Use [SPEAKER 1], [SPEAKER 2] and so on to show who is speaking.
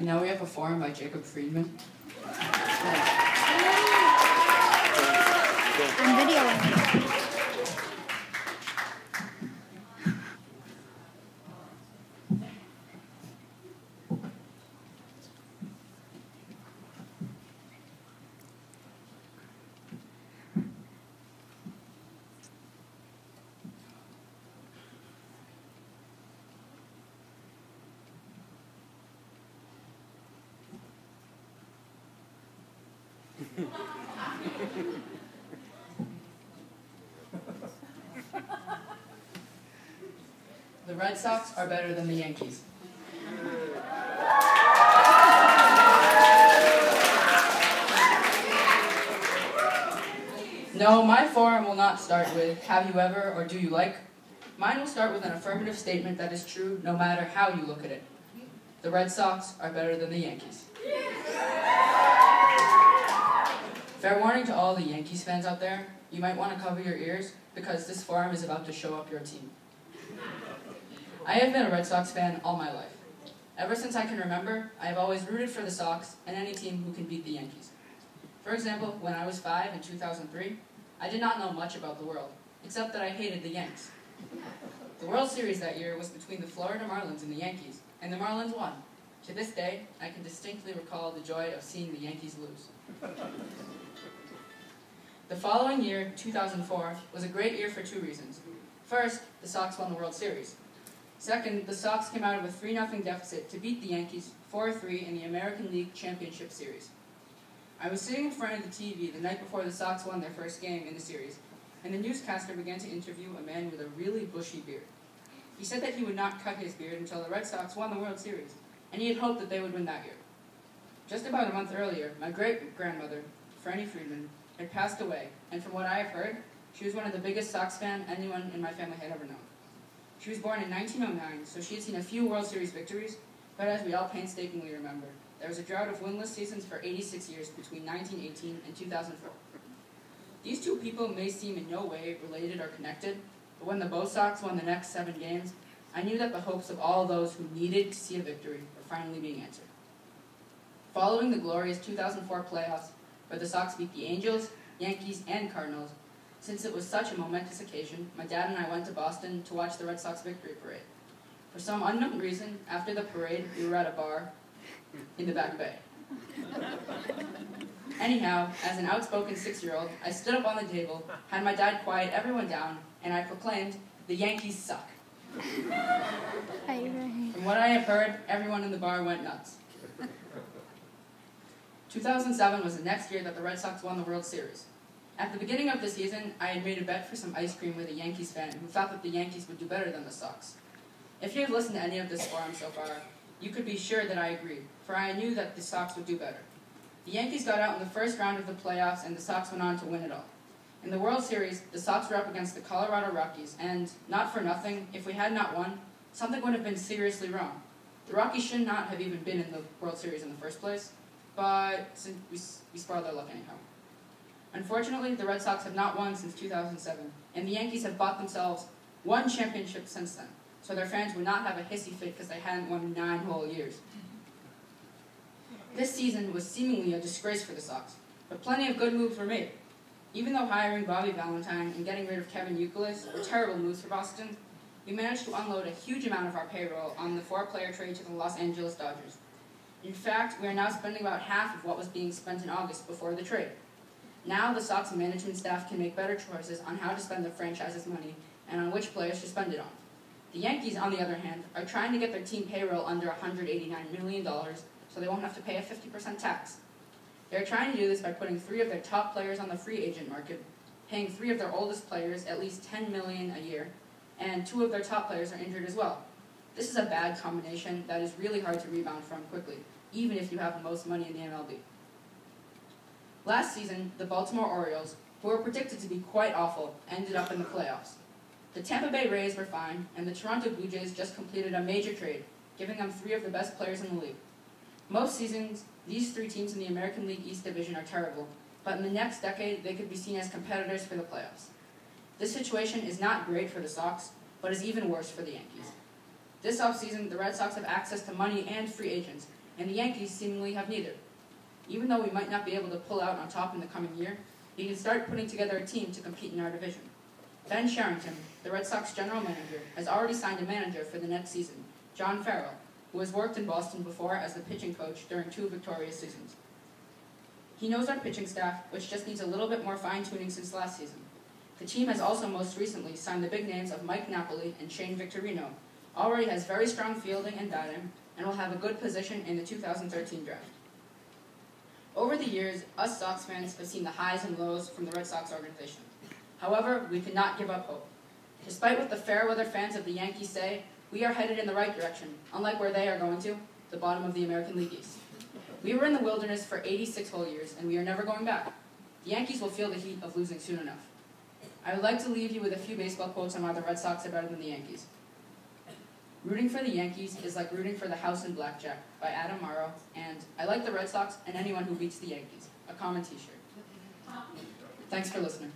[SPEAKER 1] And now we have a forum by Jacob Friedman.
[SPEAKER 2] I'm videoing.
[SPEAKER 1] The Red Sox are better than the Yankees. No, my forum will not start with, have you ever or do you like? Mine will start with an affirmative statement that is true no matter how you look at it. The Red Sox are better than the Yankees. Fair warning to all the Yankees fans out there, you might want to cover your ears because this forum is about to show up your team. I have been a Red Sox fan all my life. Ever since I can remember, I have always rooted for the Sox and any team who can beat the Yankees. For example, when I was 5 in 2003, I did not know much about the world, except that I hated the Yanks. The World Series that year was between the Florida Marlins and the Yankees, and the Marlins won. To this day, I can distinctly recall the joy of seeing the Yankees lose. The following year, 2004, was a great year for 2 reasons. First, the Sox won the World Series. Second, the Sox came out of a 3-0 deficit to beat the Yankees 4-3 in the American League Championship Series. I was sitting in front of the TV the night before the Sox won their first game in the series, and the newscaster began to interview a man with a really bushy beard. He said that he would not cut his beard until the Red Sox won the World Series, and he had hoped that they would win that year. Just about a month earlier, my great-grandmother, Franny Friedman, had passed away, and from what I have heard, she was one of the biggest Sox fans anyone in my family had ever known. She was born in 1909, so she had seen a few World Series victories, but as we all painstakingly remember, there was a drought of winless seasons for 86 years between 1918 and 2004. These two people may seem in no way related or connected, but when the Bo Sox won the next 7 games, I knew that the hopes of all those who needed to see a victory were finally being answered. Following the glorious 2004 playoffs, where the Sox beat the Angels, Yankees, and Cardinals, since it was such a momentous occasion, my dad and I went to Boston to watch the Red Sox victory parade. For some unknown reason, after the parade, we were at a bar in the Back Bay. Anyhow, as an outspoken 6-year-old, I stood up on the table, had my dad quiet everyone down, and I proclaimed, "The Yankees suck." From what I have heard, everyone in the bar went nuts. 2007 was the next year that the Red Sox won the World Series. At the beginning of the season, I had made a bet for some ice cream with a Yankees fan who thought that the Yankees would do better than the Sox. If you have listened to any of this forum so far, you could be sure that I agreed, for I knew that the Sox would do better. The Yankees got out in the first round of the playoffs, and the Sox went on to win it all. In the World Series, the Sox were up against the Colorado Rockies, and, not for nothing, if we had not won, something would have been seriously wrong. The Rockies should not have even been in the World Series in the first place, but we spoiled their luck anyhow. Unfortunately, the Red Sox have not won since 2007, and the Yankees have bought themselves 1 championship since then, so their fans would not have a hissy fit because they hadn't won 9 whole years. This season was seemingly a disgrace for the Sox, but plenty of good moves were made. Even though hiring Bobby Valentine and getting rid of Kevin Youkilis were terrible moves for Boston, we managed to unload a huge amount of our payroll on the 4-player trade to the Los Angeles Dodgers. In fact, we are now spending about half of what was being spent in August before the trade. Now the Sox management staff can make better choices on how to spend the franchise's money and on which players to spend it on. The Yankees, on the other hand, are trying to get their team payroll under $189 million so they won't have to pay a 50% tax. They are trying to do this by putting 3 of their top players on the free agent market, paying 3 of their oldest players at least $10 million a year, and 2 of their top players are injured as well. This is a bad combination that is really hard to rebound from quickly, even if you have the most money in the MLB. Last season, the Baltimore Orioles, who were predicted to be quite awful, ended up in the playoffs. The Tampa Bay Rays were fine, and the Toronto Blue Jays just completed a major trade, giving them 3 of the best players in the league. Most seasons, these 3 teams in the American League East Division are terrible, but in the next decade, they could be seen as competitors for the playoffs. This situation is not great for the Sox, but is even worse for the Yankees. This offseason, the Red Sox have access to money and free agents, and the Yankees seemingly have neither. Even though we might not be able to pull out on top in the coming year, we can start putting together a team to compete in our division. Ben Sherrington, the Red Sox general manager, has already signed a manager for the next season, John Farrell, who has worked in Boston before as the pitching coach during 2 victorious seasons. He knows our pitching staff, which just needs a little bit more fine-tuning since last season. The team has also most recently signed the big names of Mike Napoli and Shane Victorino, already has very strong fielding and batting, and will have a good position in the 2013 draft. Over the years, us Sox fans have seen the highs and lows from the Red Sox organization. However, we cannot give up hope. Despite what the fair-weather fans of the Yankees say, we are headed in the right direction, unlike where they are going to, the bottom of the American League East. We were in the wilderness for 86 whole years, and we are never going back. The Yankees will feel the heat of losing soon enough. I would like to leave you with a few baseball quotes on why the Red Sox are better than the Yankees. Rooting for the Yankees is like rooting for the house in blackjack by Adam Morrow, and I like the Red Sox and anyone who beats the Yankees. A common t-shirt. Thanks for listening.